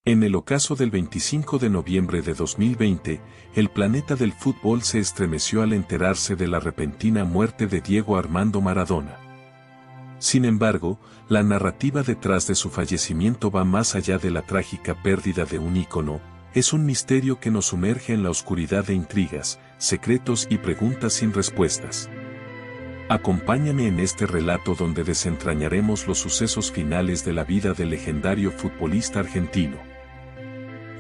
En el ocaso del 25 de noviembre de 2020, el planeta del fútbol se estremeció al enterarse de la repentina muerte de Diego Armando Maradona. Sin embargo, la narrativa detrás de su fallecimiento va más allá de la trágica pérdida de un ícono, es un misterio que nos sumerge en la oscuridad de intrigas, secretos y preguntas sin respuestas. Acompáñame en este relato donde desentrañaremos los sucesos finales de la vida del legendario futbolista argentino.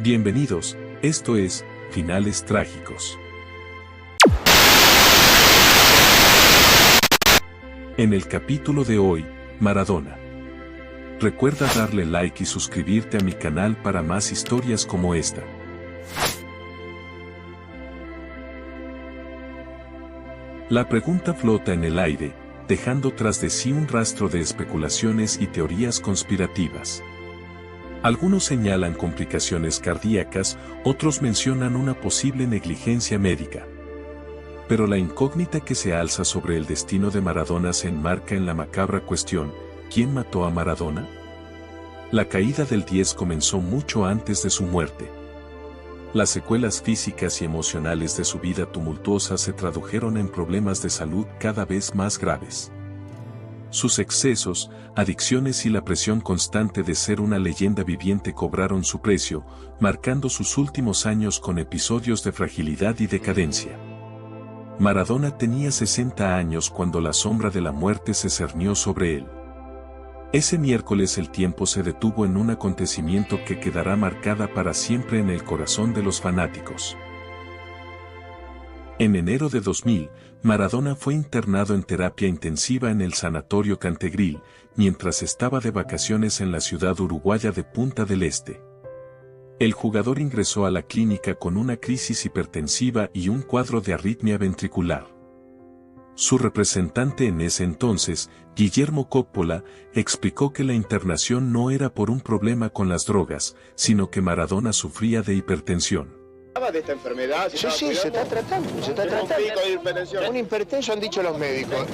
Bienvenidos, esto es, Finales Trágicos. En el capítulo de hoy, Maradona. Recuerda darle like y suscribirte a mi canal para más historias como esta. La pregunta flota en el aire, dejando tras de sí un rastro de especulaciones y teorías conspirativas. Algunos señalan complicaciones cardíacas, otros mencionan una posible negligencia médica. Pero la incógnita que se alza sobre el destino de Maradona se enmarca en la macabra cuestión: ¿quién mató a Maradona? La caída del 10 comenzó mucho antes de su muerte. Las secuelas físicas y emocionales de su vida tumultuosa se tradujeron en problemas de salud cada vez más graves. Sus excesos, adicciones y la presión constante de ser una leyenda viviente cobraron su precio, marcando sus últimos años con episodios de fragilidad y decadencia. Maradona tenía 60 años cuando la sombra de la muerte se cernió sobre él. Ese miércoles el tiempo se detuvo en un acontecimiento que quedará marcada para siempre en el corazón de los fanáticos. En enero de 2000, Maradona fue internado en terapia intensiva en el Sanatorio Cantegril, mientras estaba de vacaciones en la ciudad uruguaya de Punta del Este. El jugador ingresó a la clínica con una crisis hipertensiva y un cuadro de arritmia ventricular. Su representante en ese entonces, Guillermo Coppola, explicó que la internación no era por un problema con las drogas, sino que Maradona sufría de hipertensión. De esta enfermedad, sí, se está tratando, Un hipertensión. Un hipertenso han dicho los médicos,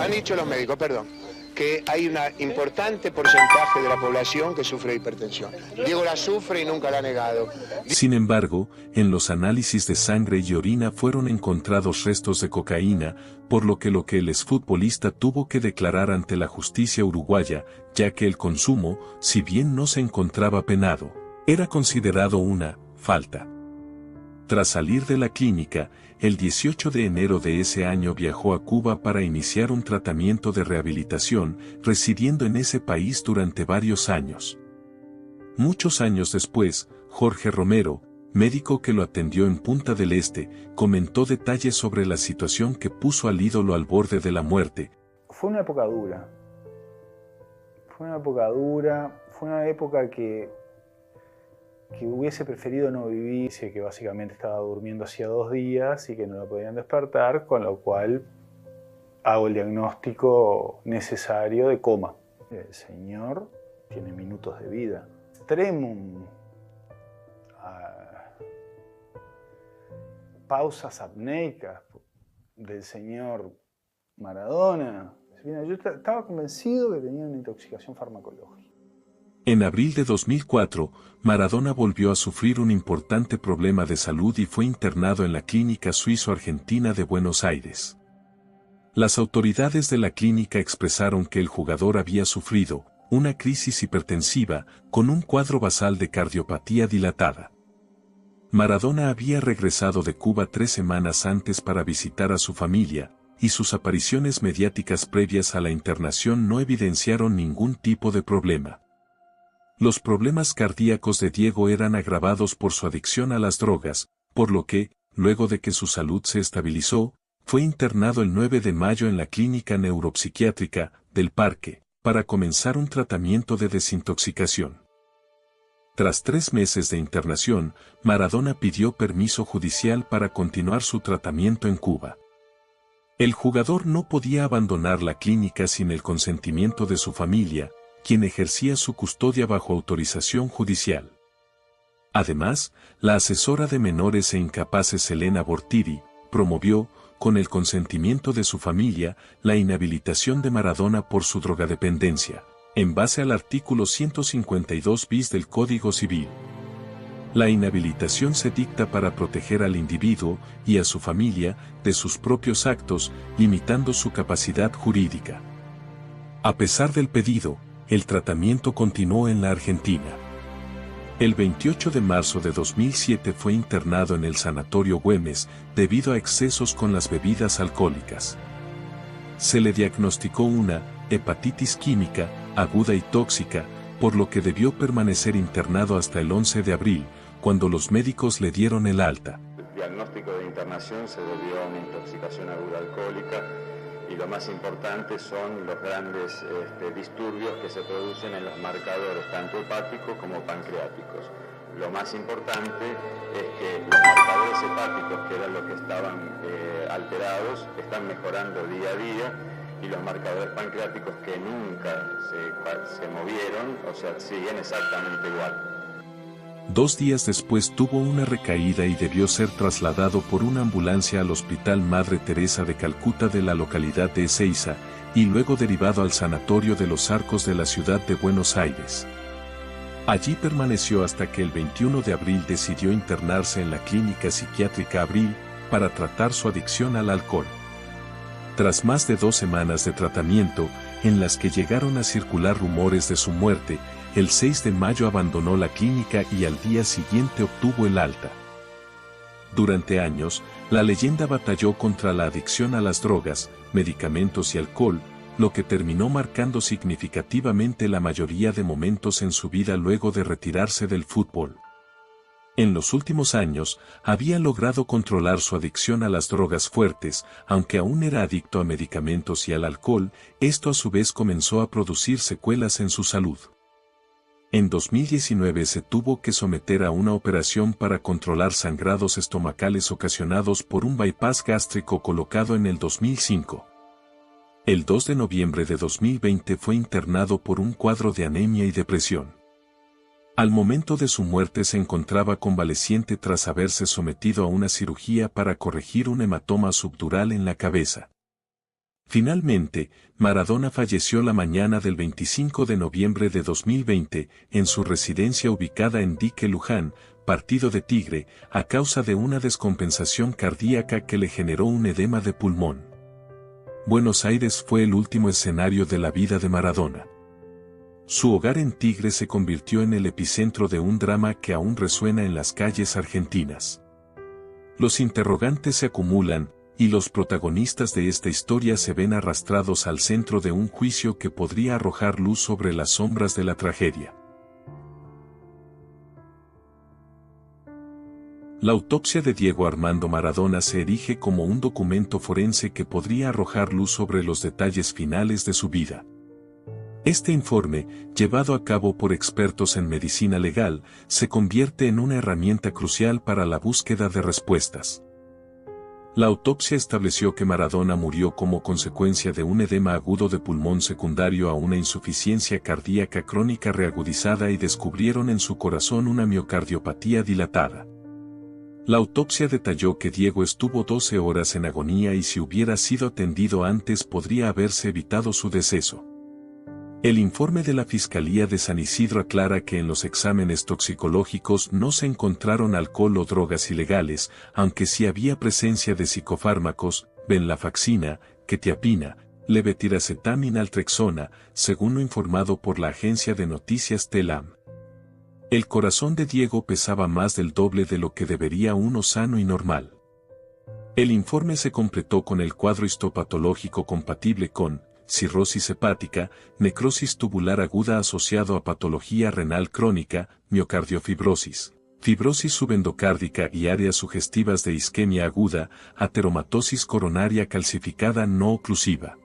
que hay un importante porcentaje de la población que sufre de hipertensión. Diego la sufre y nunca la ha negado. Sin embargo, en los análisis de sangre y orina fueron encontrados restos de cocaína, por lo que el exfutbolista tuvo que declarar ante la justicia uruguaya, ya que el consumo, si bien no se encontraba penado, era considerado una falta. Tras salir de la clínica, el 18 de enero de ese año viajó a Cuba para iniciar un tratamiento de rehabilitación, residiendo en ese país durante varios años. Muchos años después, Jorge Romero, médico que lo atendió en Punta del Este, comentó detalles sobre la situación que puso al ídolo al borde de la muerte. Fue una época dura. Fue una época que hubiese preferido no vivir, que básicamente estaba durmiendo hacía 2 días y que no lo podían despertar, con lo cual hago el diagnóstico necesario de coma. El señor tiene minutos de vida. Tremum, pausas apneicas del señor Maradona. Yo estaba convencido que tenía una intoxicación farmacológica. En abril de 2004, Maradona volvió a sufrir un importante problema de salud y fue internado en la Clínica Suizo-Argentina de Buenos Aires. Las autoridades de la clínica expresaron que el jugador había sufrido una crisis hipertensiva con un cuadro basal de cardiopatía dilatada. Maradona había regresado de Cuba 3 semanas antes para visitar a su familia, y sus apariciones mediáticas previas a la internación no evidenciaron ningún tipo de problema. Los problemas cardíacos de Diego eran agravados por su adicción a las drogas, por lo que, luego de que su salud se estabilizó, fue internado el 9 de mayo en la Clínica Neuropsiquiátrica del Parque, para comenzar un tratamiento de desintoxicación. Tras 3 meses de internación, Maradona pidió permiso judicial para continuar su tratamiento en Cuba. El jugador no podía abandonar la clínica sin el consentimiento de su familia, quien ejercía su custodia bajo autorización judicial. Además, la asesora de menores e incapaces Elena Bortiri, promovió, con el consentimiento de su familia, la inhabilitación de Maradona por su drogadependencia, en base al artículo 152 bis del Código Civil. La inhabilitación se dicta para proteger al individuo y a su familia de sus propios actos, limitando su capacidad jurídica. A pesar del pedido, el tratamiento continuó en la Argentina. El 28 de marzo de 2007 fue internado en el Sanatorio Güemes debido a excesos con las bebidas alcohólicas. Se le diagnosticó una hepatitis química aguda y tóxica, por lo que debió permanecer internado hasta el 11 de abril, cuando los médicos le dieron el alta. El diagnóstico de internación se debió a una intoxicación aguda alcohólica y lo más importante son los grandes disturbios que se producen en los marcadores tanto hepáticos como pancreáticos. Lo más importante es que los marcadores hepáticos, que eran los que estaban alterados, están mejorando día a día, y los marcadores pancreáticos, que nunca se movieron, o sea, siguen exactamente igual. 2 días después tuvo una recaída y debió ser trasladado por una ambulancia al Hospital Madre Teresa de Calcuta de la localidad de Ezeiza, y luego derivado al Sanatorio de los Arcos de la ciudad de Buenos Aires. Allí permaneció hasta que el 21 de abril decidió internarse en la Clínica Psiquiátrica Abril para tratar su adicción al alcohol. Tras más de 2 semanas de tratamiento, en las que llegaron a circular rumores de su muerte, el 6 de mayo abandonó la clínica y al día siguiente obtuvo el alta. Durante años, la leyenda batalló contra la adicción a las drogas, medicamentos y alcohol, lo que terminó marcando significativamente la mayoría de momentos en su vida luego de retirarse del fútbol. En los últimos años, había logrado controlar su adicción a las drogas fuertes, aunque aún era adicto a medicamentos y al alcohol, esto a su vez comenzó a producir secuelas en su salud. En 2019 se tuvo que someter a una operación para controlar sangrados estomacales ocasionados por un bypass gástrico colocado en el 2005. El 2 de noviembre de 2020 fue internado por un cuadro de anemia y depresión. Al momento de su muerte se encontraba convaleciente tras haberse sometido a una cirugía para corregir un hematoma subdural en la cabeza. Finalmente, Maradona falleció la mañana del 25 de noviembre de 2020 en su residencia ubicada en Dique Luján, partido de Tigre, a causa de una descompensación cardíaca que le generó un edema de pulmón. Buenos Aires fue el último escenario de la vida de Maradona. Su hogar en Tigre se convirtió en el epicentro de un drama que aún resuena en las calles argentinas. Los interrogantes se acumulan, y los protagonistas de esta historia se ven arrastrados al centro de un juicio que podría arrojar luz sobre las sombras de la tragedia. La autopsia de Diego Armando Maradona se erige como un documento forense que podría arrojar luz sobre los detalles finales de su vida. Este informe, llevado a cabo por expertos en medicina legal, se convierte en una herramienta crucial para la búsqueda de respuestas. La autopsia estableció que Maradona murió como consecuencia de un edema agudo de pulmón secundario a una insuficiencia cardíaca crónica reagudizada y descubrieron en su corazón una miocardiopatía dilatada. La autopsia detalló que Diego estuvo 12 horas en agonía y si hubiera sido atendido antes podría haberse evitado su deceso. El informe de la Fiscalía de San Isidro aclara que en los exámenes toxicológicos no se encontraron alcohol o drogas ilegales, aunque sí había presencia de psicofármacos, venlafaxina, quetiapina, levetiracetam y naltrexona, según lo informado por la agencia de noticias TELAM. El corazón de Diego pesaba más del doble de lo que debería uno sano y normal. El informe se completó con el cuadro histopatológico compatible con cirrosis hepática, necrosis tubular aguda asociado a patología renal crónica, miocardiofibrosis, fibrosis subendocárdica y áreas sugestivas de isquemia aguda, ateromatosis coronaria calcificada no oclusiva.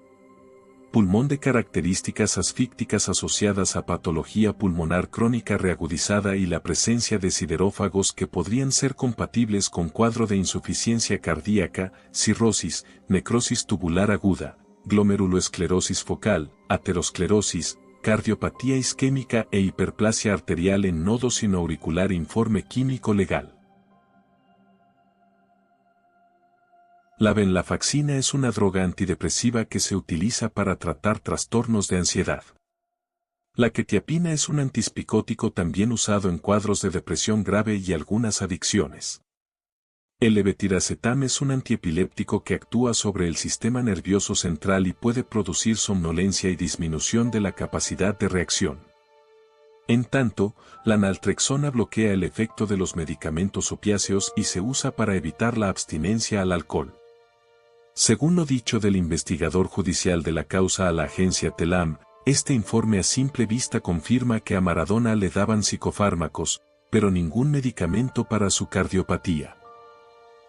Pulmón de características asfícticas asociadas a patología pulmonar crónica reagudizada y la presencia de siderófagos que podrían ser compatibles con cuadro de insuficiencia cardíaca, cirrosis, necrosis tubular aguda, glomeruloesclerosis focal, aterosclerosis, cardiopatía isquémica e hiperplasia arterial en nodo sinoauricular. Informe químico legal. La venlafaxina es una droga antidepresiva que se utiliza para tratar trastornos de ansiedad. La quetiapina es un antipsicótico también usado en cuadros de depresión grave y algunas adicciones. El levetiracetam es un antiepiléptico que actúa sobre el sistema nervioso central y puede producir somnolencia y disminución de la capacidad de reacción. En tanto, la naltrexona bloquea el efecto de los medicamentos opiáceos y se usa para evitar la abstinencia al alcohol. Según lo dicho del investigador judicial de la causa a la agencia TELAM, este informe a simple vista confirma que a Maradona le daban psicofármacos, pero ningún medicamento para su cardiopatía.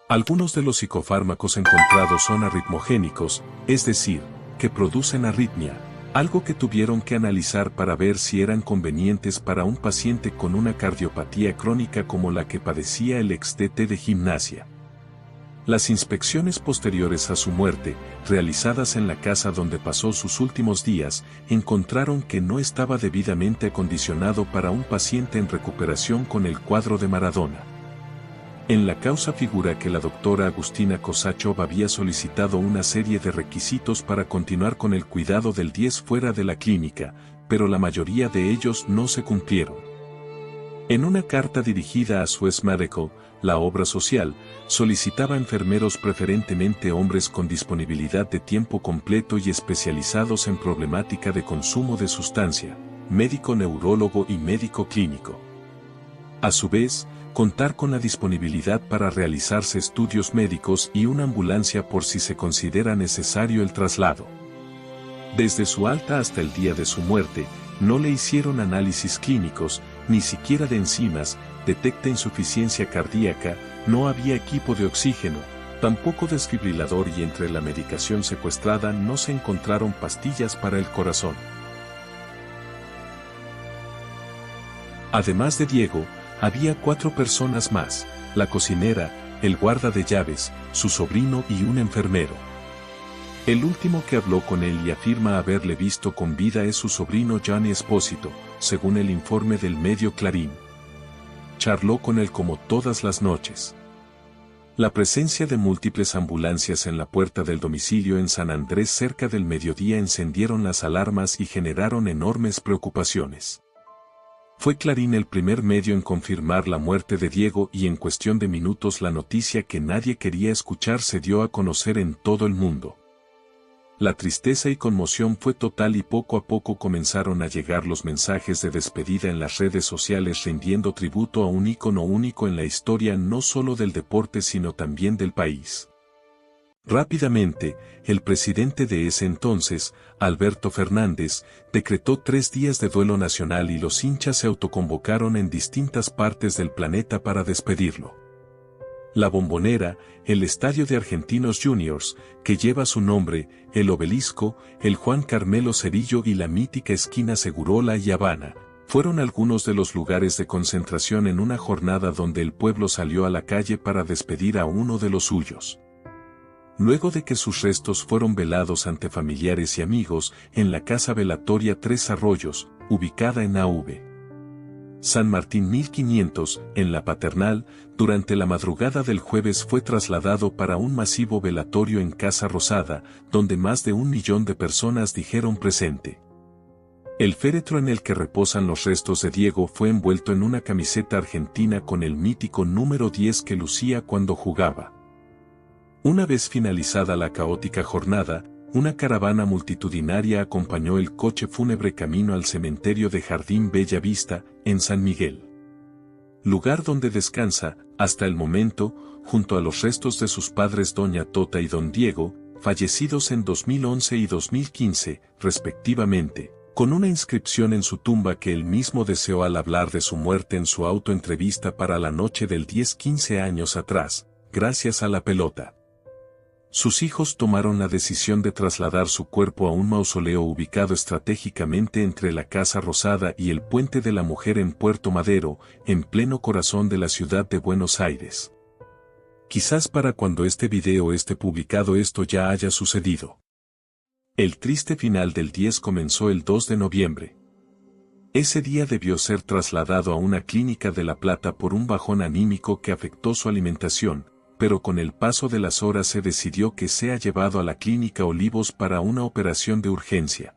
Algunos de los psicofármacos encontrados son arritmogénicos, es decir, que producen arritmia, algo que tuvieron que analizar para ver si eran convenientes para un paciente con una cardiopatía crónica como la que padecía el ex-DT de Gimnasia. Las inspecciones posteriores a su muerte, realizadas en la casa donde pasó sus últimos días, encontraron que no estaba debidamente acondicionado para un paciente en recuperación con el cuadro de Maradona. En la causa figura que la doctora Agustina Kosachov había solicitado una serie de requisitos para continuar con el cuidado del 10 fuera de la clínica, pero la mayoría de ellos no se cumplieron. En una carta dirigida a Suez Medical, la obra social, solicitaba enfermeros preferentemente hombres con disponibilidad de tiempo completo y especializados en problemática de consumo de sustancia, médico neurólogo y médico clínico. A su vez, contar con la disponibilidad para realizarse estudios médicos y una ambulancia por si se considera necesario el traslado. Desde su alta hasta el día de su muerte, no le hicieron análisis clínicos, ni siquiera de enzimas, detecta insuficiencia cardíaca, no había equipo de oxígeno, tampoco desfibrilador y entre la medicación secuestrada no se encontraron pastillas para el corazón. Además de Diego, había 4 personas más, la cocinera, el guarda de llaves, su sobrino y un enfermero. El último que habló con él y afirma haberle visto con vida es su sobrino Gianni Espósito, según el informe del medio Clarín. Charló con él como todas las noches. La presencia de múltiples ambulancias en la puerta del domicilio en San Andrés cerca del mediodía encendieron las alarmas y generaron enormes preocupaciones. Fue Clarín el primer medio en confirmar la muerte de Diego y en cuestión de minutos la noticia que nadie quería escuchar se dio a conocer en todo el mundo. La tristeza y conmoción fue total y poco a poco comenzaron a llegar los mensajes de despedida en las redes sociales rindiendo tributo a un ícono único en la historia no solo del deporte sino también del país. Rápidamente, el presidente de ese entonces, Alberto Fernández, decretó 3 días de duelo nacional y los hinchas se autoconvocaron en distintas partes del planeta para despedirlo. La Bombonera, el estadio de Argentinos Juniors, que lleva su nombre, el Obelisco, el Juan Carmelo Cerillo y la mítica esquina Segurola y Habana, fueron algunos de los lugares de concentración en una jornada donde el pueblo salió a la calle para despedir a uno de los suyos. Luego de que sus restos fueron velados ante familiares y amigos en la casa velatoria Tres Arroyos, ubicada en Av. San Martín 1500, en la Paternal, durante la madrugada del jueves fue trasladado para un masivo velatorio en Casa Rosada, donde más de 1 millón de personas dijeron presente. El féretro en el que reposan los restos de Diego fue envuelto en una camiseta argentina con el mítico número 10 que lucía cuando jugaba. Una vez finalizada la caótica jornada, una caravana multitudinaria acompañó el coche fúnebre camino al cementerio de Jardín Bella Vista, en San Miguel. Lugar donde descansa, hasta el momento, junto a los restos de sus padres Doña Tota y Don Diego, fallecidos en 2011 y 2015, respectivamente, con una inscripción en su tumba que él mismo deseó al hablar de su muerte en su autoentrevista para la noche del 10-15 años atrás, gracias a la pelota. Sus hijos tomaron la decisión de trasladar su cuerpo a un mausoleo ubicado estratégicamente entre la Casa Rosada y el Puente de la Mujer en Puerto Madero, en pleno corazón de la ciudad de Buenos Aires. Quizás para cuando este video esté publicado esto ya haya sucedido. El triste final del 10 comenzó el 2 de noviembre. Ese día debió ser trasladado a una clínica de La Plata por un bajón anímico que afectó su alimentación, pero con el paso de las horas se decidió que sea llevado a la Clínica Olivos para una operación de urgencia.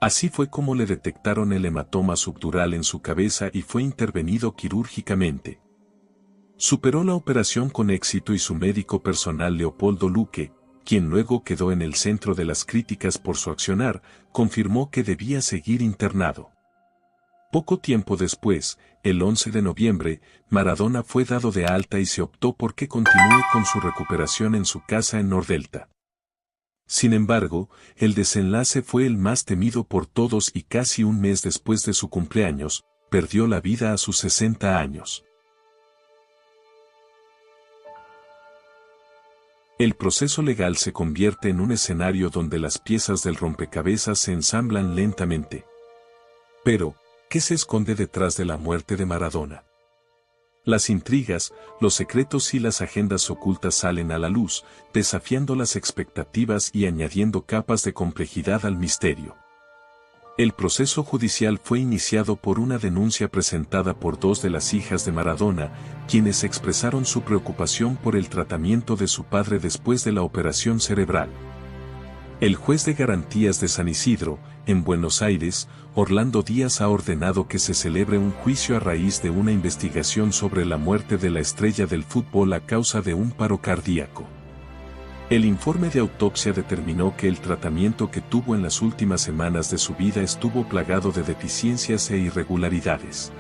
Así fue como le detectaron el hematoma subdural en su cabeza y fue intervenido quirúrgicamente. Superó la operación con éxito y su médico personal Leopoldo Luque, quien luego quedó en el centro de las críticas por su accionar, confirmó que debía seguir internado. Poco tiempo después, el 11 de noviembre, Maradona fue dado de alta y se optó por que continúe con su recuperación en su casa en Nordelta. Sin embargo, el desenlace fue el más temido por todos y casi un mes después de su cumpleaños, perdió la vida a sus 60 años. El proceso legal se convierte en un escenario donde las piezas del rompecabezas se ensamblan lentamente. Pero, ¿qué se esconde detrás de la muerte de Maradona? Las intrigas, los secretos y las agendas ocultas salen a la luz, desafiando las expectativas y añadiendo capas de complejidad al misterio. El proceso judicial fue iniciado por una denuncia presentada por dos de las hijas de Maradona, quienes expresaron su preocupación por el tratamiento de su padre después de la operación cerebral. El juez de garantías de San Isidro, en Buenos Aires, Orlando Díaz ha ordenado que se celebre un juicio a raíz de una investigación sobre la muerte de la estrella del fútbol a causa de un paro cardíaco. El informe de autopsia determinó que el tratamiento que tuvo en las últimas semanas de su vida estuvo plagado de deficiencias e irregularidades.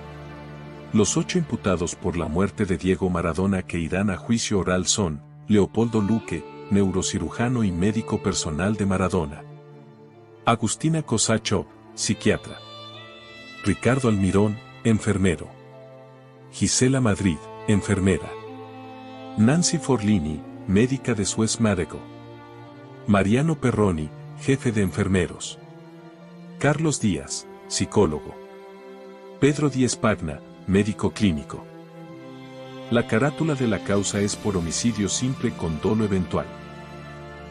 Los 8 imputados por la muerte de Diego Maradona que irán a juicio oral son Leopoldo Luque, neurocirujano y médico personal de Maradona; Agustina Cosaccio, psiquiatra; Ricardo Almirón, enfermero; Gisela Madrid, enfermera; Nancy Forlini, médica de Suez Medical; Mariano Perroni, jefe de enfermeros; Carlos Díaz, psicólogo; Pedro Díez Pagna, médico clínico. La carátula de la causa es por homicidio simple con dolo eventual.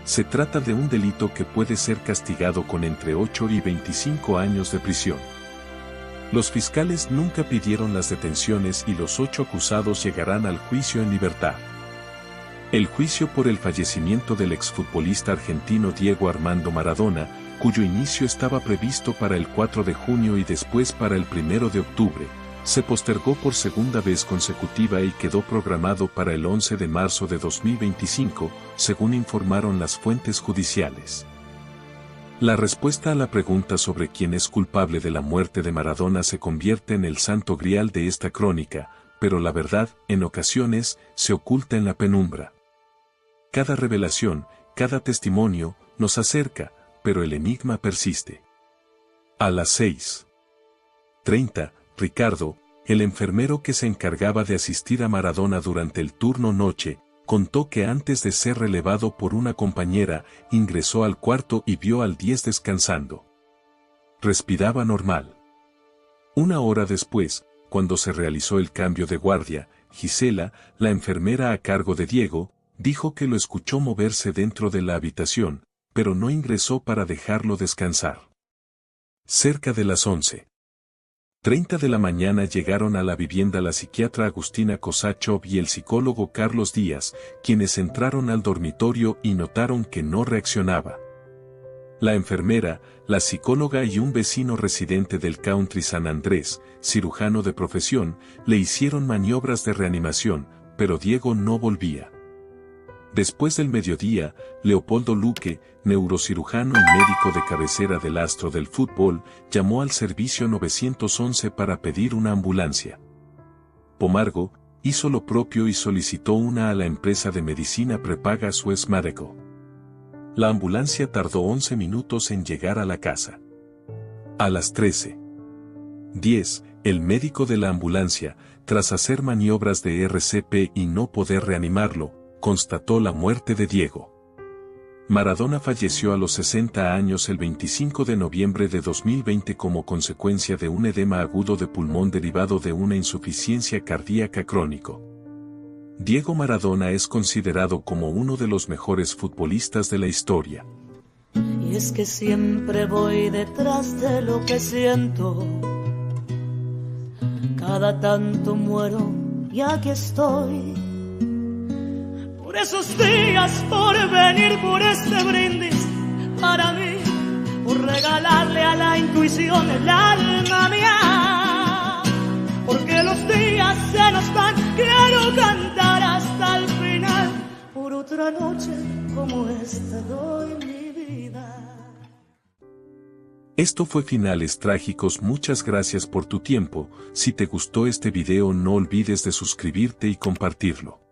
Se trata de un delito que puede ser castigado con entre 8 y 25 años de prisión. Los fiscales nunca pidieron las detenciones y los 8 acusados llegarán al juicio en libertad. El juicio por el fallecimiento del exfutbolista argentino Diego Armando Maradona, cuyo inicio estaba previsto para el 4 de junio y después para el 1 de octubre, se postergó por segunda vez consecutiva y quedó programado para el 11 de marzo de 2025, según informaron las fuentes judiciales. La respuesta a la pregunta sobre quién es culpable de la muerte de Maradona se convierte en el santo grial de esta crónica, pero la verdad, en ocasiones, se oculta en la penumbra. Cada revelación, cada testimonio, nos acerca, pero el enigma persiste. A las 6:30, Ricardo, el enfermero que se encargaba de asistir a Maradona durante el turno noche, contó que antes de ser relevado por una compañera, ingresó al cuarto y vio al 10 descansando. Respiraba normal. Una hora después, cuando se realizó el cambio de guardia, Gisela, la enfermera a cargo de Diego, dijo que lo escuchó moverse dentro de la habitación, pero no ingresó para dejarlo descansar. Cerca de las 11:30 de la mañana llegaron a la vivienda la psiquiatra Agustina Cosaccio y el psicólogo Carlos Díaz, quienes entraron al dormitorio y notaron que no reaccionaba. La enfermera, la psicóloga y un vecino residente del Country San Andrés, cirujano de profesión, le hicieron maniobras de reanimación, pero Diego no volvía. Después del mediodía, Leopoldo Luque, neurocirujano y médico de cabecera del astro del fútbol, llamó al servicio 911 para pedir una ambulancia. Pomargo hizo lo propio y solicitó una a la empresa de medicina prepaga Suez Medical. La ambulancia tardó 11 minutos en llegar a la casa. A las 13:10, el médico de la ambulancia, tras hacer maniobras de RCP y no poder reanimarlo, constató la muerte de Diego. Maradona falleció a los 60 años el 25 de noviembre de 2020 como consecuencia de un edema agudo de pulmón derivado de una insuficiencia cardíaca crónico. Diego Maradona es considerado como uno de los mejores futbolistas de la historia. Y es que siempre voy detrás de lo que siento. Cada tanto muero y aquí estoy. Por esos días, por venir, por este brindis, para mí, por regalarle a la intuición el alma mía. Porque los días se nos van, quiero cantar hasta el final. Por otra noche como esta doy mi vida. Esto fue Finales Trágicos. Muchas gracias por tu tiempo. Si te gustó este video no olvides de suscribirte y compartirlo.